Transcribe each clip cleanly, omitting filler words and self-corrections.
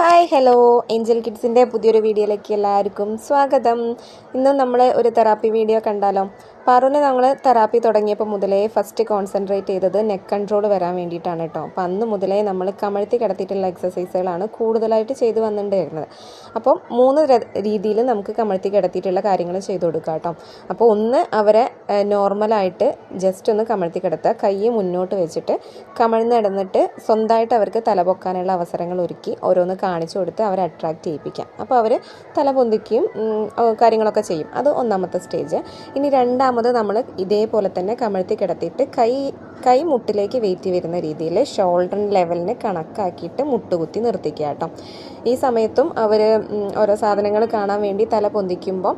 Hi hello Angel കിഡ്സിൻ്റെ പുതിയൊരു വീഡിയോയിലേക്ക് എല്ലാവർക്കും സ്വാഗതം. ഇന്നും നമ്മൾ ഒരു തെറാപ്പി വീഡിയോ കണ്ടാലോ. പാറുവിനെ നമ്മൾ തെറാപ്പി തുടങ്ങിയപ്പോൾ മുതലേ ഫസ്റ്റ് കോൺസെൻട്രേറ്റ് ചെയ്തത് നെക്ക് കൺട്രോൾ വരാൻ വേണ്ടിയിട്ടാണ് കേട്ടോ. അപ്പോൾ അന്ന് മുതലേ നമ്മൾ കമഴ്ത്തി കിടത്തിയിട്ടുള്ള എക്സസൈസുകളാണ് കൂടുതലായിട്ട് ചെയ്ത് വന്നിട്ടുണ്ടായിരുന്നത്. അപ്പം 3 രീതിയിൽ നമുക്ക് കമഴ്ത്തി കിടത്തിയിട്ടുള്ള കാര്യങ്ങൾ ചെയ്ത് കൊടുക്കാം കേട്ടോ. അപ്പോൾ ഒന്ന്, അവരെ നോർമലായിട്ട് ജസ്റ്റ് ഒന്ന് കമഴ്ത്തി കിടത്തുക, കൈ മുന്നോട്ട് വെച്ചിട്ട് കമഴ്ന്ന് കിടന്നിട്ട് സ്വന്തമായിട്ട് അവർക്ക് തലപൊക്കാനുള്ള അവസരങ്ങൾ ഒരുക്കി ഓരോന്ന് കാണിച്ചു കൊടുത്ത് അവരെ അട്രാക്റ്റ് ചെയ്യിപ്പിക്കാം. അപ്പോൾ അവർ തല പൊന്തിക്കുകയും കാര്യങ്ങളൊക്കെ ചെയ്യും. അത് ഒന്നാമത്തെ സ്റ്റേജ്. ഇനി രണ്ടാമത് നമ്മൾ ഇതേപോലെ തന്നെ കമഴ്ത്തി കിടത്തിയിട്ട് കൈ മുട്ടിലേക്ക് വെയിറ്റ് വരുന്ന രീതിയിൽ ഷോൾഡർ ലെവലിന് കണക്കാക്കിയിട്ട് മുട്ടുകുത്തി നിർത്തിക്കുക കേട്ടോ. ഈ സമയത്തും അവർ ഓരോ സാധനങ്ങൾ കാണാൻ വേണ്ടി തല പൊന്തിക്കുമ്പോൾ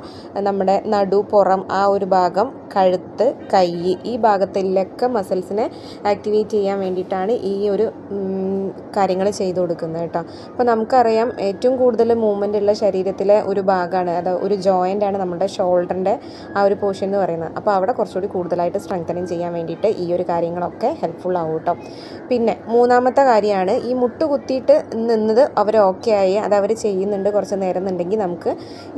നമ്മുടെ നടു, പുറം, ആ ഒരു ഭാഗം, കഴുത്ത്, കൈ, ഈ ഭാഗത്തിലൊക്കെ മസിൽസിനെ ആക്ടിവേറ്റ് ചെയ്യാൻ വേണ്ടിയിട്ടാണ് ഈ ഒരു കാര്യങ്ങൾ ചെയ്തു കൊടുക്കുന്നത് കേട്ടോ. അപ്പോൾ നമുക്കറിയാം ഏറ്റവും കൂടുതൽ മൂവ്മെൻ്റ് ഉള്ള ശരീരത്തിലെ ഒരു ഭാഗമാണ്, അത് ഒരു ജോയിൻ്റാണ് നമ്മുടെ ഷോൾഡറിൻ്റെ ആ ഒരു പോർഷൻ എന്ന് പറയുന്നത്. അപ്പോൾ അവിടെ കുറച്ചുകൂടി കൂടുതലായിട്ട് സ്ട്രെങ്തനിങ് ചെയ്യാൻ വേണ്ടിയിട്ട് ഈ ഒരു കാര്യങ്ങളൊക്കെ ഹെൽപ്ഫുൾ ആവും കേട്ടോ. പിന്നെ മൂന്നാമത്തെ കാര്യമാണ് ഈ മുട്ട് കുത്തിയിട്ട് നിന്നത് അവർ ഓക്കെ ആയി, അത് അവർ ചെയ്യുന്നുണ്ട് കുറച്ച് നേരം എന്നുണ്ടെങ്കിൽ നമുക്ക്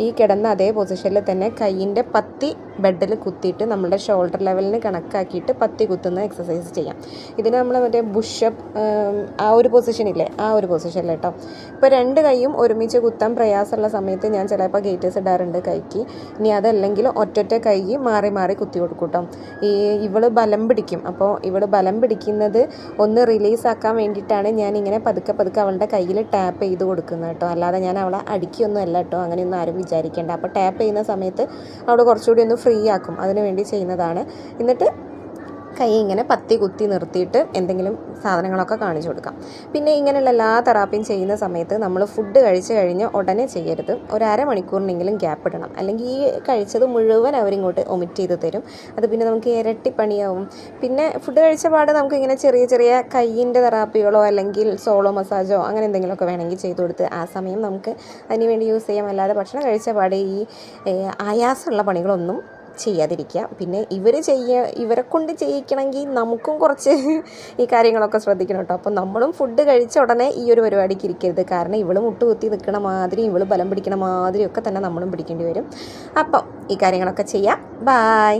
ഈ കിടന്ന അതേ പൊസിഷനിൽ തന്നെ കൈയിൻ്റെ പത്തി ബെഡിൽ കുത്തിയിട്ട് നമ്മുടെ ഷോൾഡർ ലെവലിന് കണക്കാക്കിയിട്ട് പത്തി കുത്തുന്ന എക്സസൈസ് ചെയ്യാം. ഇതിന് നമ്മൾ മറ്റേ പുഷപ്പ് ആ ഒരു പൊസിഷനില്ലേ, ആ ഒരു പൊസിഷനിൽ കേട്ടോ. ഇപ്പോൾ 2 കൈയും ഒരുമിച്ച് കുത്താൻ പ്രയാസമുള്ള സമയത്ത് ഞാൻ ചിലപ്പോൾ ഗേറ്റേഴ്സ് ഇടാറുണ്ട് കൈക്ക്. ഇനി അതല്ലെങ്കിൽ ഒറ്റ കൈ മാറി മാറി കുത്തി കൊടുക്കും കേട്ടോ. ഇവള് ബലം പിടിക്കും. അപ്പോൾ ഇവള് ബലം പിടിക്കുന്നത് ഒന്ന് റിലീസ് ആക്കാൻ വേണ്ടിയിട്ടാണ് ഞാൻ ഇങ്ങനെ പതുക്കെ അവളുടെ കയ്യിൽ ടാപ്പ് ചെയ്ത് കൊടുക്കുന്നത് കേട്ടോ. അല്ലാതെ ഞാൻ അവളെ അടിക്കൊന്നും അല്ല കേട്ടോ, അങ്ങനെയൊന്നും ആരും വിചാരിക്കേണ്ട. അപ്പോൾ ടാപ്പ് ചെയ്യുന്ന സമയത്ത് അവൾ കുറച്ചുകൂടി ഒന്ന് ഫ്രീ ആക്കും, അതിന് വേണ്ടി ചെയ്യുന്നതാണ്. എന്നിട്ട് കൈ ഇങ്ങനെ പത്തി കുത്തി നിർത്തിയിട്ട് എന്തെങ്കിലും സാധനങ്ങളൊക്കെ കാണിച്ചു കൊടുക്കാം. പിന്നെ ഇങ്ങനെയുള്ള എല്ലാ തെറാപ്പിയും ചെയ്യുന്ന സമയത്ത് നമ്മൾ ഫുഡ് കഴിച്ച് കഴിഞ്ഞ് ഉടനെ ചെയ്യരുത്. ഒരു അരമണിക്കൂറിനെങ്കിലും ഗ്യാപ്പ് ഇടണം. അല്ലെങ്കിൽ ഈ കഴിച്ചത് മുഴുവൻ അവരിങ്ങോട്ട് ഒമിറ്റ് ചെയ്ത് തരും. അത് പിന്നെ നമുക്ക് ഇരട്ടി പണിയാവും. പിന്നെ ഫുഡ് കഴിച്ച പാട് നമുക്കിങ്ങനെ ചെറിയ കൈയിൻ്റെ തെറാപ്പികളോ അല്ലെങ്കിൽ സോളോ മസാജോ അങ്ങനെ എന്തെങ്കിലുമൊക്കെ വേണമെങ്കിൽ ചെയ്ത് കൊടുത്ത് ആ സമയം നമുക്ക് അതിന് വേണ്ടി യൂസ് ചെയ്യാം. അല്ലാതെ ഭക്ഷണം കഴിച്ച പാട് ഈ ആയാസമുള്ള പണികളൊന്നും ചെയ്യാതിരിക്കുക. പിന്നെ ഇവരെ കൊണ്ട് ചെയ്യിക്കണമെങ്കിൽ നമുക്കും കുറച്ച് ഈ കാര്യങ്ങളൊക്കെ ശ്രദ്ധിക്കണം കേട്ടോ. അപ്പോൾ നമ്മളും ഫുഡ് കഴിച്ച ഉടനെ ഈ ഒരു പരിപാടിക്ക് ഇരിക്കരുത്. കാരണം ഇവള് മുട്ടുകുത്തി നിൽക്കണ മാതിരി, ഇവള് ബലം പിടിക്കണ മാതിരി ഒക്കെ തന്നെ നമ്മളും പിടിക്കേണ്ടി വരും. അപ്പം ഈ കാര്യങ്ങളൊക്കെ ചെയ്യാം. ബായ്.